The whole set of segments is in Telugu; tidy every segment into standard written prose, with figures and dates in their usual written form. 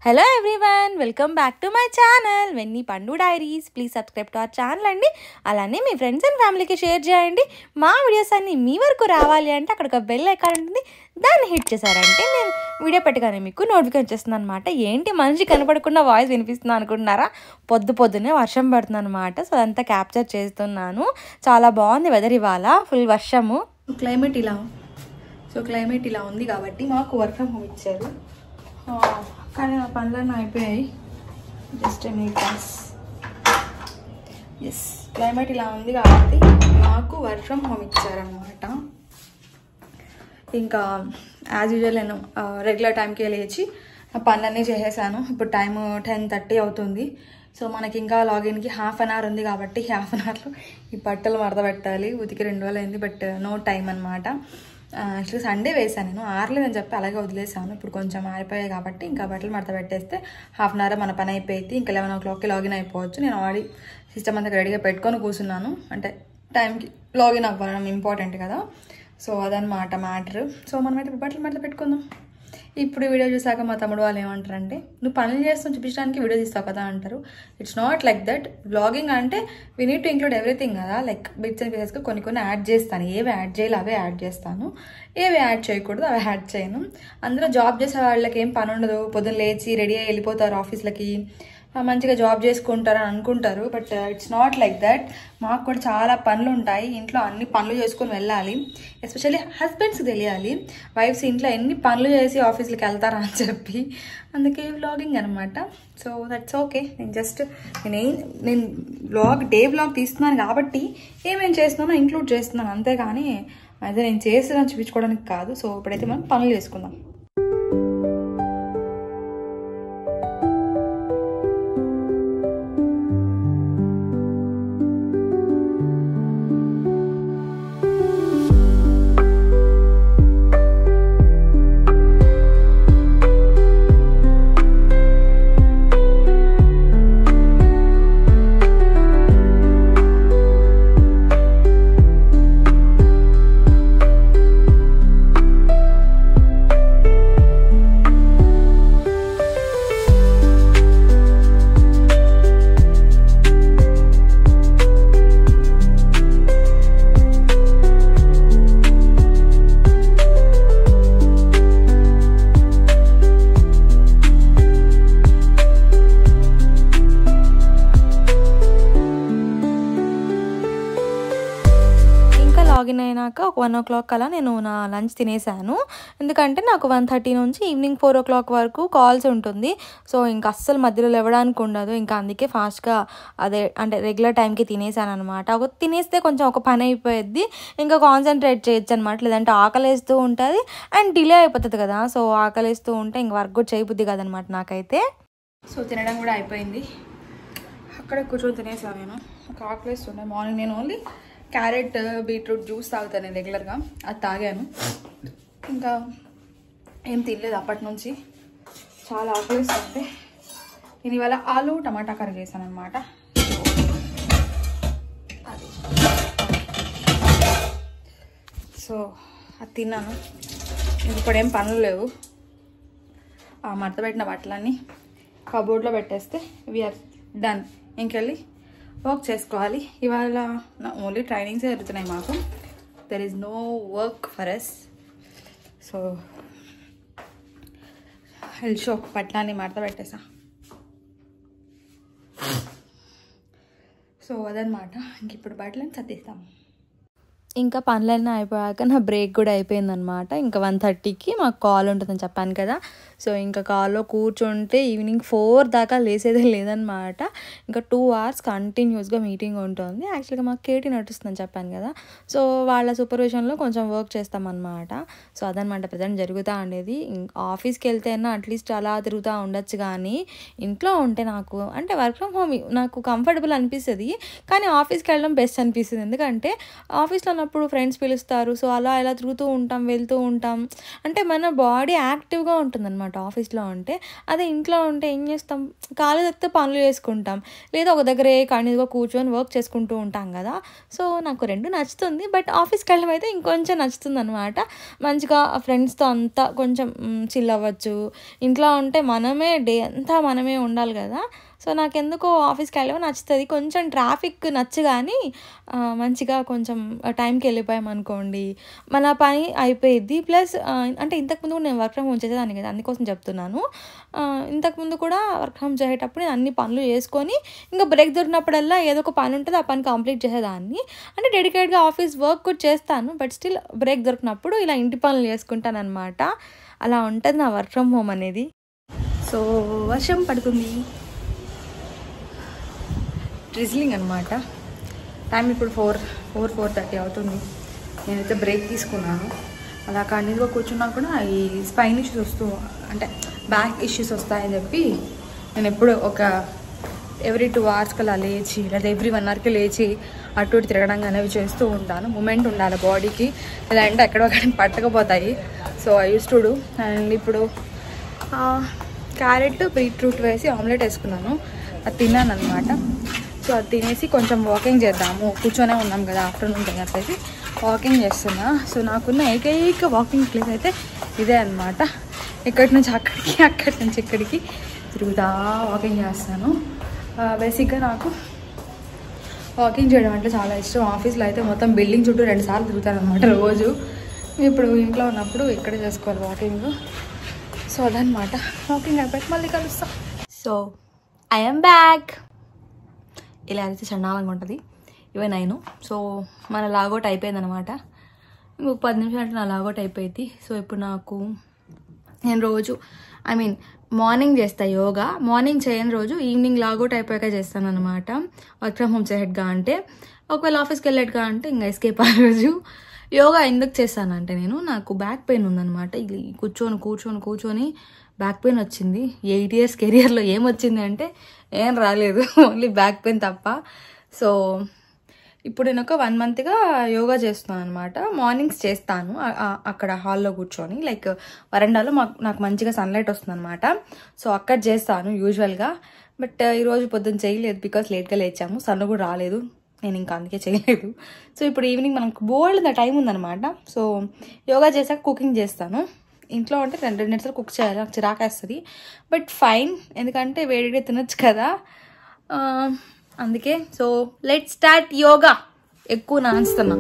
Hello everyone, welcome back to my channel Venny Pandu diaries. Please subscribe to our channel అండి. అలానే మీ ఫ్రెండ్స్ అండ్ ఫ్యామిలీకి షేర్ చేయండి. మా వీడియోస్ అన్నీ మీ వరకు రావాలి అంటే అక్కడ ఒక బెల్ ఐకాన్ ఉంటుంది, దాన్ని హిట్ చేశారంటే నేను వీడియో పెట్టగానే మీకు నోటిఫికేషన్ చేస్తుంది అనమాట. ఏంటి మనిషి కనపడకుండా వాయిస్ వినిపిస్తుంది అనుకుంటున్నారా? పొద్దున్నే వర్షం పడుతుంది అనమాట. సో అదంతా క్యాప్చర్ చేస్తున్నాను. చాలా బాగుంది వెదర్, ఇవాళ ఫుల్ వర్షము. క్లైమేట్ ఇలా ఉంది కాబట్టి మాకు వర్క్ ఫ్రమ్ హోమ్ ఇచ్చారు. కానీ ఆ పనులన్నీ అయిపోయాయి. జస్ట్ ఎస్, క్లైమేట్ ఇలా ఉంది కాబట్టి మాకు వర్క్ ఫ్రమ్ హోమ్ ఇచ్చారనమాట. ఇంకా యాజ్ యూజువల్ నేను రెగ్యులర్ టైంకి లేచి ఆ పనులన్నీ చేసేసాను. ఇప్పుడు టైము 10:30 అవుతుంది. సో మనకి ఇంకా లాగిన్కి హాఫ్ అన్ అవర్ ఉంది కాబట్టి హాఫ్ అన్ అవర్లో ఈ బట్టలు మడత పెట్టాలి. ఉతికి 2 రోజులు అయింది, బట్ నో టైం అనమాట. యాక్చువల్లీ సండే వేసాను, నేను ఆరలేదని చెప్పి అలాగే వదిలేసాను. ఇప్పుడు కొంచెం ఆరిపోయాయి కాబట్టి ఇంకా బట్టలు మడత పెట్టేస్తే హాఫ్ అన్ అవర్ మన పని అయిపోయింది. ఇంకా 11 o'clockకి లాగిన్ అయిపోవచ్చు. నేను ఆల్రెడీ సిస్టమ్ అంతా రెడీగా పెట్టుకొని కూర్చున్నాను, అంటే టైంకి లాగిన్ అవ్వడం ఇంపార్టెంట్ కదా. సో అదనమాట మ్యాటర్. సో మనమైతే ఇప్పుడు బట్టలు మడత పెట్టుకుందాం. ఇప్పుడు వీడియో చూసాక మా తమ్ముడు వాళ్ళు ఏమంటారంటే, నువ్వు పనులు చేస్తాను చూపించడానికి వీడియో తీస్తావు కదా అంటారు. It's not like that. Vlogging అంటే we need to include everything కదా. లైక్ బిట్స్ అండ్ పీసెస్గా కొన్ని యాడ్ చేస్తాను. ఏవి యాడ్ చేయాలి అవే యాడ్ చేస్తాను, ఏవి యాడ్ చేయకూడదు అవి యాడ్ చేయను. అందరూ జాబ్ చేసే వాళ్ళకి ఏం పని ఉండదు, పొద్దున్న లేచి రెడీ అయ్యి వెళ్ళిపోతారు ఆఫీస్లకి, మంచిగా జాబ్ చేసుకుంటారు అని అనుకుంటారు. But it's not like that. మాకు కూడా చాలా పనులు ఉంటాయి. ఇంట్లో అన్ని పనులు చేసుకొని వెళ్ళాలి. ఎస్పెషల్లీ హస్బెండ్స్కి తెలియాలి వైఫ్స్ ఇంట్లో ఎన్ని పనులు చేసి ఆఫీస్కి వెళ్తారా అని చెప్పి. అందుకే వ్లాగింగ్ అనమాట. So that's okay. నేను డే వ్లాగ్ తీస్తున్నాను కాబట్టి ఏమేమి చేస్తున్నానో ఇంక్లూడ్ చేస్తున్నాను అంతేగాని అయితే నేను చేస్తున్నాను చూపించుకోవడానికి కాదు. సో ఇప్పుడైతే మనం పనులు చేసుకుందాం. లాగిన్ అయినాక ఒక 1 o'clock అలా నేను నా లంచ్ తినేసాను. ఎందుకంటే నాకు 1:30 నుంచి ఈవినింగ్ 4 o'clock వరకు కాల్స్ ఉంటుంది. సో ఇంకా అస్సలు మధ్యలో లేవడానికి ఉండదు. ఇంకా అందుకే ఫాస్ట్గా అంటే రెగ్యులర్ టైంకి తినేసాను అనమాట. తినేస్తే కొంచెం ఒక పని అయిపోయిద్ది, ఇంకా కాన్సన్ట్రేట్ చేయొచ్చు అనమాట. లేదంటే ఆకలేస్తూ ఉంటుంది అండ్ డిలే అయిపోతుంది కదా. సో ఆకలేస్తూ ఉంటే ఇంక వర్క్ కూడా చేయబుద్ది కదనమాట నాకైతే. సో తినడం కూడా అయిపోయింది. అక్కడే కూర్చొని తినేసాను నేను. ఒక ఆకలేస్తుండే. మార్నింగ్ నేను ఓన్లీ క్యారెట్ బీట్రూట్ జ్యూస్ తాగుతాను నేను రెగ్యులర్గా, అది తాగాను. ఇంకా ఏం తినలేదు అప్పటి నుంచి. చాలా ఆకలిస్తుంటే నేను ఇవాళ ఆలు టమాటా కర్రీ చేశాను అనమాట. సో అది తిన్నాను. ఇప్పుడు ఏం పనులు లేవు. మడత పెట్టిన బట్టలన్నీ కబోర్డ్లో పెట్టేస్తే వీఆర్ డన్. ఇంకెళ్ళి వర్క్ చేసుకోవాలి. ఇవాళ ఓన్లీ ట్రైనింగ్సే జరుగుతున్నాయి మాకు. There is no work for us. So show బట్టలన్నీ మడత పెట్టేసా. సో అదనమాట. ఇంక ఇప్పుడు బట్టలని సర్దిస్తాము. ఇంకా పనులన్నీ అయిపోయాక నా బ్రేక్ కూడా అయిపోయిందనమాట. ఇంకా 1:30కి మాకు కాల్ ఉంటుందని చెప్పాను కదా. సో ఇంకా కాల్లో కూర్చుంటే ఈవినింగ్ 4 దాకా లేసేదే లేదనమాట. ఇంకా 2 hours కంటిన్యూస్గా మీటింగ్ ఉంటుంది. యాక్చువల్గా మాకు కేటీ నడుస్తుందని చెప్పాను కదా. సో వాళ్ళ సూపర్విజన్లో కొంచెం వర్క్ చేస్తామన్నమాట. సో అదనమాట ప్రజెంట్ జరుగుతూ ఉండేది. ఆఫీస్కి వెళ్తేనా అట్లీస్ట్ అలా తిరుగుతూ ఉండొచ్చు, కానీ ఇంట్లో ఉంటే నాకు అంటే వర్క్ ఫ్రమ్ హోమ్ నాకు కంఫర్టబుల్ అనిపిస్తుంది, కానీ ఆఫీస్కి వెళ్ళడం బెస్ట్ అనిపిస్తుంది. ఎందుకంటే ఆఫీస్లో కానప్పుడు ఫ్రెండ్స్ పిలుస్తారు. సో అలా ఇలా తిరుగుతూ ఉంటాం, వెళ్తూ ఉంటాం. అంటే మన బాడీ యాక్టివ్గా ఉంటుందన్నమాట ఆఫీస్లో ఉంటే. అదే ఇంట్లో ఉంటే ఏం చేస్తాం, ఖాళీ దొరికితే పనులు చేసుకుంటాం, లేదా ఒక దగ్గరే కంటిన్యూగా కూర్చొని వర్క్ చేసుకుంటూ ఉంటాం కదా. సో నాకు రెండు నచ్చుతుంది, బట్ ఆఫీస్కి వెళ్ళడం అయితే ఇంకొంచెం నచ్చుతుంది అనమాట. మంచిగా ఫ్రెండ్స్తో అంతా కొంచెం చిల్ అవ్వచ్చు. ఇంట్లో ఉంటే మనమే డే అంతా మనమే ఉండాలి కదా. సో నాకెందుకో ఆఫీస్కి వెళ్ళడం నచ్చుతుంది. కొంచెం ట్రాఫిక్ నచ్చు కానీ మంచిగా కొంచెం టైంకి వెళ్ళిపోయామనుకోండి మన పని అయిపోయిద్ది. ప్లస్ అంటే ఇంతకుముందు కూడా నేను వర్క్ ఫ్రమ్ హోమ్ చేసేదాన్ని కదా, అందుకోసం చెప్తున్నాను. ఇంతకుముందు కూడా వర్క్ ఫ్రమ్ చేసేటప్పుడు నేను అన్ని పనులు చేసుకొని ఇంకా బ్రేక్ దొరికినప్పుడల్లా ఏదో ఒక పని ఉంటుంది, ఆ పని కంప్లీట్ చేసేదాన్ని. అంటే డెడికేట్గా ఆఫీస్ వర్క్ కూడా చేస్తాను, బట్ స్టిల్ బ్రేక్ దొరికినప్పుడు ఇలా ఇంటి పనులు చేసుకుంటాను అనమాట. అలా ఉంటుంది నా వర్క్ ఫ్రమ్ హోమ్ అనేది. సో వర్షం పడుతుంది, డ్రిజ్లింగ్ అనమాట. టైం ఇప్పుడు 4:30 అవుతుంది. నేనైతే బ్రేక్ తీసుకున్నాను. అలా కంటిన్యూగా కూర్చున్నా కూడా ఈ స్పైన్ ఇష్యూస్ అంటే బ్యాక్ ఇష్యూస్ వస్తాయని చెప్పి నేను ఎప్పుడు ఒక ఎవ్రీ 2 అవర్స్కి అలా లేచి, లేదా ఎవ్రీ 1 అవర్కి లేచి అటు ఇటు తిరగడం అనేవి చేస్తూ ఉంటాను. మూమెంట్ ఉండాలి బాడీకి, ఇలా అంటే ఎక్కడొక్కడ పట్టకపోతాయి. So I used to do. And ఇప్పుడు క్యారెట్ బీట్రూట్ వేసి ఆమ్లెట్ వేసుకున్నాను, అది తిన్నాను అనమాట. సో అది తినేసి కొంచెం వాకింగ్ చేద్దాము, కూర్చొనే ఉన్నాం కదా ఆఫ్టర్నూన్ అని చెప్పేసి వాకింగ్ చేస్తున్నా. సో నాకున్న ఏకైక వాకింగ్ ప్లేస్ అయితే ఇదే అనమాట. ఇక్కడి నుంచి అక్కడికి, అక్కడి నుంచి ఇక్కడికి తిరుగుతా వాకింగ్ చేస్తాను. బేసిక్గా నాకు వాకింగ్ చేయడం అంటే చాలా ఇష్టం. ఆఫీస్లో అయితే మొత్తం బిల్డింగ్ చుట్టూ 2 సార్లు తిరుగుతాను అనమాట రోజు. ఇప్పుడు ఇంట్లో ఉన్నప్పుడు ఇక్కడ చేసుకోవాలి వాకింగ్. సో అదనమాట, వాకింగ్ అయిపోయి మళ్ళీ కలుస్తాం. So I'm back. ఇలా అయితే చండాలంగా ఉంటుంది. ఇవే 9. సో మన లాగౌట్ అయిపోయిందనమాట. ఇంకొక 10 నిమిషాలు అంటే నా లాగౌట్ అయిపోయింది. సో ఇప్పుడు నేను రోజు మార్నింగ్ చేస్తా యోగా. మార్నింగ్ చేయని రోజు ఈవినింగ్ లాగౌట్ అయిపోయాక చేస్తాను అనమాట. వర్క్ ఫ్రమ్ హోమ్ చేసేట్టుగా అంటే, ఒకవేళ ఆఫీస్కి వెళ్ళేట్టుగా అంటే ఇంకా ఎస్కేప్ ఆ రోజు. యోగా ఎందుకు చేస్తానంటే నాకు బ్యాక్ పెయిన్ ఉందనమాట. ఇది కూర్చొని బ్యాక్ పెయిన్ వచ్చింది. 8 years కెరియర్లో ఏమొచ్చింది అంటే ఏం రాలేదు, ఓన్లీ బ్యాక్ పెయిన్ తప్ప. సో ఇప్పుడు నేను ఒక 1 monthగా యోగా చేస్తున్నాను అనమాట. మార్నింగ్స్ చేస్తాను అక్కడ హాల్లో కూర్చొని, లైక్ వరండాలో నాకు మంచిగా సన్లైట్ వస్తుంది అనమాట. సో అక్కడ చేస్తాను యూజువల్గా. బట్ ఈరోజు పొద్దున్న చేయలేదు, బికాస్ లేట్గా లేచాము, సన్ కూడా రాలేదు, నేను ఇంకా అందుకే చేయలేదు. సో ఇప్పుడు ఈవినింగ్ మనకు బోల్డ్ టైం ఉందనమాట. సో యోగా చేశాక కుకింగ్ చేస్తాను. ఇంట్లో అంటే 2 నిమిషాలు కుక్ చేయాలి, నాకు చిరాకేస్తుంది. బట్ ఫైన్, ఎందుకంటే వేడిగా తినొచ్చు కదా, అందుకే. So let start yoga. ఎక్కువ నాన్స్తున్నా.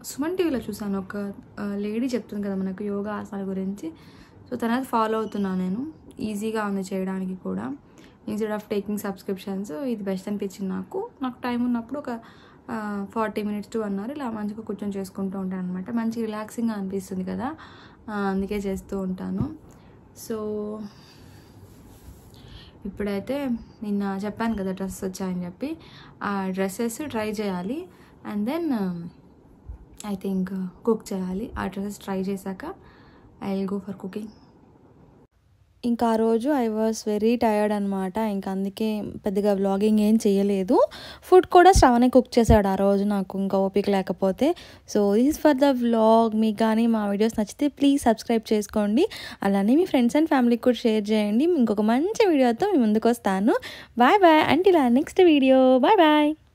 సుమన్ టీవీలో చూసాను, ఒక లేడీ చెప్తుంది కదా మనకు యోగా ఆసనాల గురించి. సో తనది ఫాలో అవుతున్నాను నేను. ఈజీగా ఉంది చేయడానికి కూడా, ఇన్స్టెడ్ ఆఫ్ టేకింగ్ సబ్స్క్రిప్షన్స్ ఇది బెస్ట్ అనిపించింది నాకు టైం ఉన్నప్పుడు ఒక 40 minutes to 1 hour ఇలా మంచిగా కూర్చొని చేసుకుంటూ ఉంటాను అనమాట. మంచి రిలాక్సింగ్గా అనిపిస్తుంది కదా, అందుకే చేస్తూ ఉంటాను. సో ఇప్పుడైతే నిన్న చెప్పాను కదా డ్రెస్సెస్ వచ్చాయని చెప్పి, ఆ డ్రెస్సెస్ ట్రై చేయాలి. And then I think cook చేయాలి. ఆ డ్రెస్సెస్ ట్రై చేశాక I will go for cooking. ఇంకా ఆ రోజు ఐ వాస్ వెరీ టయర్డ్ అనమాట. ఇంకా అందుకే పెద్దగా వ్లాగింగ్ ఏం చేయలేదు. ఫుడ్ కూడా శ్రవణే కుక్ చేశాడు ఆ రోజు, నాకు ఇంకా ఓపిక లేకపోతే. So this for the vlog. మీకు కానీ మా వీడియోస్ నచ్చితే ప్లీజ్ సబ్స్క్రైబ్ చేసుకోండి. అలానే మీ ఫ్రెండ్స్ అండ్ ఫ్యామిలీకి కూడా షేర్ చేయండి. ఇంకొక మంచి వీడియోతో మీ ముందుకు వస్తాను. Bye bye. Until next video. Bye bye.